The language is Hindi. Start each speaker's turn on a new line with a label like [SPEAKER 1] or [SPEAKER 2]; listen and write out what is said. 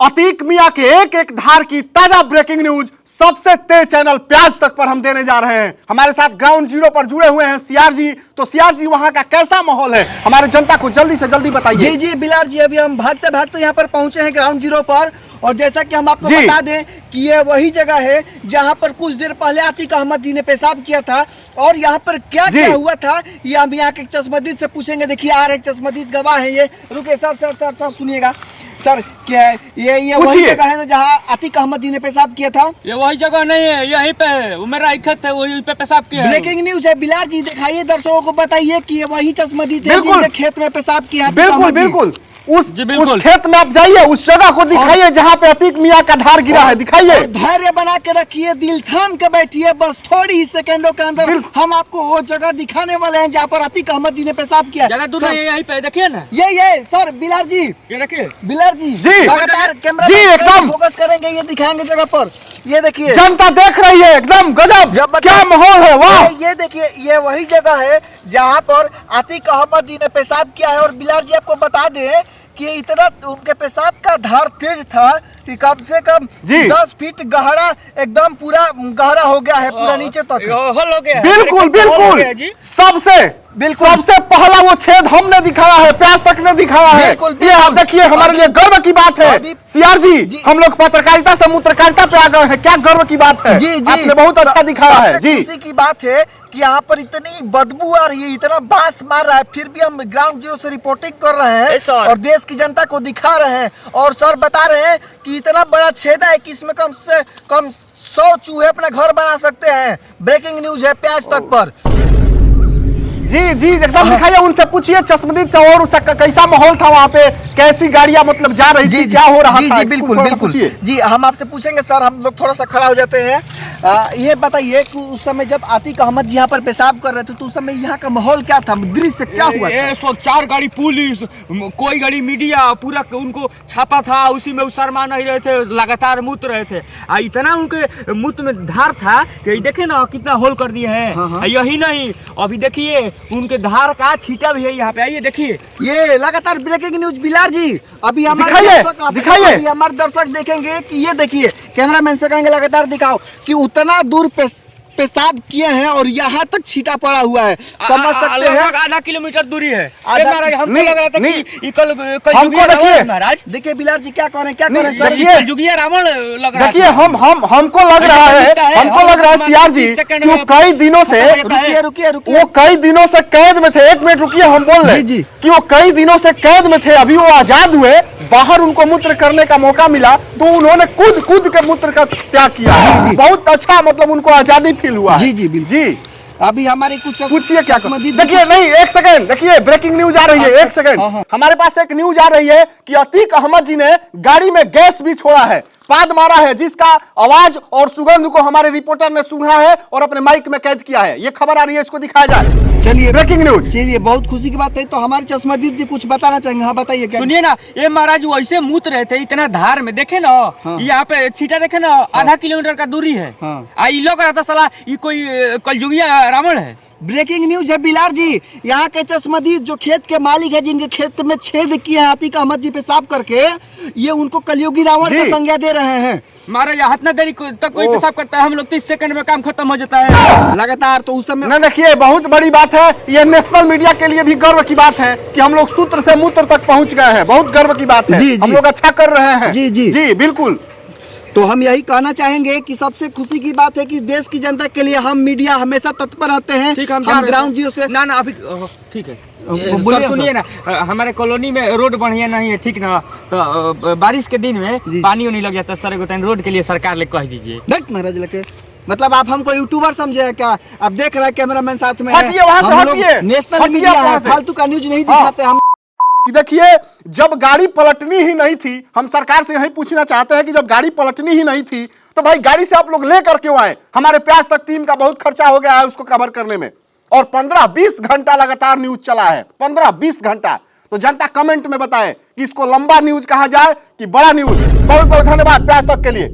[SPEAKER 1] अतीक मियां के एक एक धार की ताजा ब्रेकिंग न्यूज सबसे तेज चैनल प्याज तक पर हम देने जा रहे हैं। हमारे साथ ग्राउंड जीरो पर जुड़े हुए हैं सीआर जी। तो सीआर जी, वहां का कैसा माहौल है, हमारे जनता को जल्दी से जल्दी बताइए।
[SPEAKER 2] जी जी बिलार जी, अभी हम भागते भागते यहाँ पर पहुंचे हैं ग्राउंड जीरो पर। और जैसा कि हम आपको बता दें कि ये वही जगह है जहाँ पर कुछ देर पहले आतिक अहमद जी ने पेशाब किया था। और यहाँ पर क्या क्या हुआ था ये हम यहाँ के चश्मदीद से पूछेंगे। देखिए आ रहे चश्मदीद गवाह है ये। रुके सर सर सर सर सुनिएगा सर, क्या है ये वही जगह है ना जहाँ आतिक अहमद जी ने पेशाब किया था?
[SPEAKER 3] ये वही जगह नहीं है, यहीं पे है। वो मेरा इखत है, वहीं पे पेशाब किया है।
[SPEAKER 2] ब्रेकिंग न्यूज है बिलार जी, दिखाइए दर्शकों को, बताइए कि ये वही चश्मदीद है जिनके खेत में पेशाब किया।
[SPEAKER 1] बिल्कुल बिल्कुल उस खेत में आप जाइए, उस जगह को दिखाइए जहाँ पे अतीक मियां का धार गिरा है, दिखाइए।
[SPEAKER 2] धैर्य बना के रखिए, दिल थाम के बैठिए, बस थोड़ी ही सेकंडों के अंदर हम आपको वो जगह दिखाने वाले हैं जहाँ पर अतीक अहमद जी ने पेशाब किया।
[SPEAKER 3] जगह दूर नहीं है, यहीं पे देखिए ना।
[SPEAKER 2] ये सर बिलार जी,
[SPEAKER 3] ये देखिए
[SPEAKER 2] बिलार जी लगातार कैमरा
[SPEAKER 1] एकदम
[SPEAKER 2] फोकस करेंगे, ये दिखाएंगे जगह पर। ये देखिए
[SPEAKER 1] जनता देख रही है, एकदम गजब क्या माहौल है, वाह।
[SPEAKER 2] ये देखिए ये वही जगह है जहाँ पर आतिक अहमद जी ने पेशाब किया है। और बिलार जी आपको बता दें कि इतना उनके पेशाब का धार तेज था कि कम से कम 10 फीट गहरा, एकदम पूरा गहरा हो गया है, पूरा नीचे तक
[SPEAKER 3] हो गया।
[SPEAKER 1] बिल्कुल बिल्कुल सबसे पहला वो छेद हमने दिखाया है, प्याज तक ने दिखाया है। ये आप देखिए, हमारे लिए गर्व की बात है सीआर जी। हम लोग पत्रकारिता से मूत्रकारिता पे आ गए हैं, क्या गर्व की बात है। जी जी, आपने बहुत अच्छा दिखाया है जी।
[SPEAKER 2] खुशी की बात है कि यहाँ पर इतनी बदबू आ रही है, इतना बांस मार रहा है, फिर भी हम ग्राउंड जीरो से रिपोर्टिंग कर रहे हैं और देश की जनता को दिखा रहे हैं। और सर बता रहे हैं कि इतना बड़ा छेद है कि इसमें कम से कम 100 चूहे अपना घर बना सकते हैं। ब्रेकिंग न्यूज है प्याज तक पर।
[SPEAKER 1] जी जी एकदम दिखाइए, उनसे पूछिए चश्मदीद से, और उसका कैसा माहौल था वहाँ पे, कैसी गाड़ियाँ मतलब जा रही थी, क्या हो रहा था।
[SPEAKER 2] जी बिल्कुल बिल्कुल जी, हम आपसे पूछेंगे सर। हम लोग थोड़ा सा खड़ा हो जाते हैं। ये बताइए कि उस समय जब आतिक अहमद जी यहाँ पर पेशाब कर रहे थे तो उस समय यहाँ का माहौल क्या था, दृश्य क्या हुआ था?
[SPEAKER 3] 4 गाड़ी पुलिस, कोई गाड़ी मीडिया, पूरा उनको छापा था, उसी में शर्मा नहीं रहे थे, लगातार मूत रहे थे। इतना उनके मूत में धार था कि देखे ना कितना होल कर दिए हैं। यही नहीं, अभी देखिए उनके धार का छींटा भी है यहाँ पे, आइए देखिए।
[SPEAKER 2] ये लगातार ब्रेकिंग न्यूज बिलार जी। अभी हमारे दर्शक देखेंगे कि ये देखिए, कैमरामैन से कहेंगे लगातार दिखाओ कि उतना दूर पेशाब किए हैं और यहाँ तक छींटा पड़ा हुआ है। समझ सकते हैं
[SPEAKER 3] आधा किलोमीटर दूरी है। हमको लग रहा था कि
[SPEAKER 1] कल
[SPEAKER 3] महाराज
[SPEAKER 2] देखिए बिलार जी क्या करें सर,
[SPEAKER 3] जुगिया रावण लग रहा है।
[SPEAKER 1] देखिए हमको लग रहा है सीआर जी कि वो कई दिनों से
[SPEAKER 2] रुकिए
[SPEAKER 1] वो कई दिनों से कैद में थे। 1 मिनट रुकिए, हम बोल रहे हैं कि वो कई दिनों से कैद में थे, अभी वो आजाद हुए, बाहर उनको मूत्र करने का मौका मिला तो उन्होंने कूद के मूत्र का त्याग किया। बहुत अच्छा, मतलब उनको आजादी फील हुआ।
[SPEAKER 2] जी जी जी। अभी हमारे कुछ
[SPEAKER 1] पूछिए क्या। देखिए नहीं, 1 सेकंड, देखिए ब्रेकिंग न्यूज आ रही है। 1 सेकंड, हमारे पास एक न्यूज आ रही है कि अतीक अहमद जी ने गाड़ी में गैस भी छोड़ा है, पाद मारा है, जिसका आवाज और सुगंध को हमारे रिपोर्टर ने सुना है और अपने माइक में कैद किया है। ये खबर आ रही है, इसको दिखाया जाए।
[SPEAKER 2] चलिए
[SPEAKER 1] ब्रेकिंग न्यूज।
[SPEAKER 2] चलिए, बहुत खुशी की बात है। तो हमारे चश्मदीद जी कुछ बताना चाहेंगे। हाँ बताइए क्या।
[SPEAKER 3] सुनिए ना, ये महाराज वैसे मूत रहे थे इतना धार में, देखे ना यहाँ पे छींटा देखे ना, आधा किलोमीटर का दूरी है। लग रहा था साला ये कोई कलजुगिया रावण है।
[SPEAKER 2] ब्रेकिंग न्यूज है बिलार जी। यहाँ के चश्मदीद जो खेत के मालिक है, जिनके खेत में छेद किए हैं आतिक अहमद जी पेशाब करके, ये उनको कलयुगी रावण का संज्ञा दे रहे हैं।
[SPEAKER 3] महाराज हाथ देरी तक कोई पेशाब करता है, हम लोग 30 सेकंड में काम खत्म हो जाता है
[SPEAKER 2] लगातार। तो उस समय
[SPEAKER 1] देखिए बहुत बड़ी बात है, ये नेशनल मीडिया के लिए भी गर्व की बात है कि हम लोग सूत्र से मूत्र तक पहुँच गए हैं। बहुत गर्व की बात है, हम लोग अच्छा कर रहे हैं। जी जी जी बिल्कुल।
[SPEAKER 2] तो हम यही कहना चाहेंगे कि सबसे खुशी की बात है कि देश की जनता के लिए हम मीडिया हमेशा तत्पर रहते हैं। हम ग्राउंड जीरो से
[SPEAKER 3] ना अभी ठीक है। सुनिए ना, हमारे कॉलोनी में रोड बढ़िया नहीं है, ठीक ना, तो बारिश के दिन में पानी नहीं लग जाता सर, रोड के लिए सरकार ले कह दीजिए।
[SPEAKER 2] महाराज लगे, मतलब आप हमको यूट्यूबर समझे क्या? आप देख रहे हैं कैमरामैन साथ में है, नेशनल मीडिया है, फालतू का न्यूज नहीं दिखाते हम।
[SPEAKER 1] कि देखिए, जब गाड़ी पलटनी ही नहीं थी, हम सरकार से यही पूछना चाहते हैं कि जब गाड़ी पलटनी ही नहीं थी तो भाई गाड़ी से आप लोग लेकर क्यों आए? हमारे प्याज तक टीम का बहुत खर्चा हो गया है उसको कवर करने में, और 15-20 घंटा लगातार न्यूज चला है, 15-20 घंटा। तो जनता कमेंट में बताएं कि इसको लंबा न्यूज कहा जाए कि बड़ा न्यूज। बहुत बहुत धन्यवाद प्याज तक के लिए।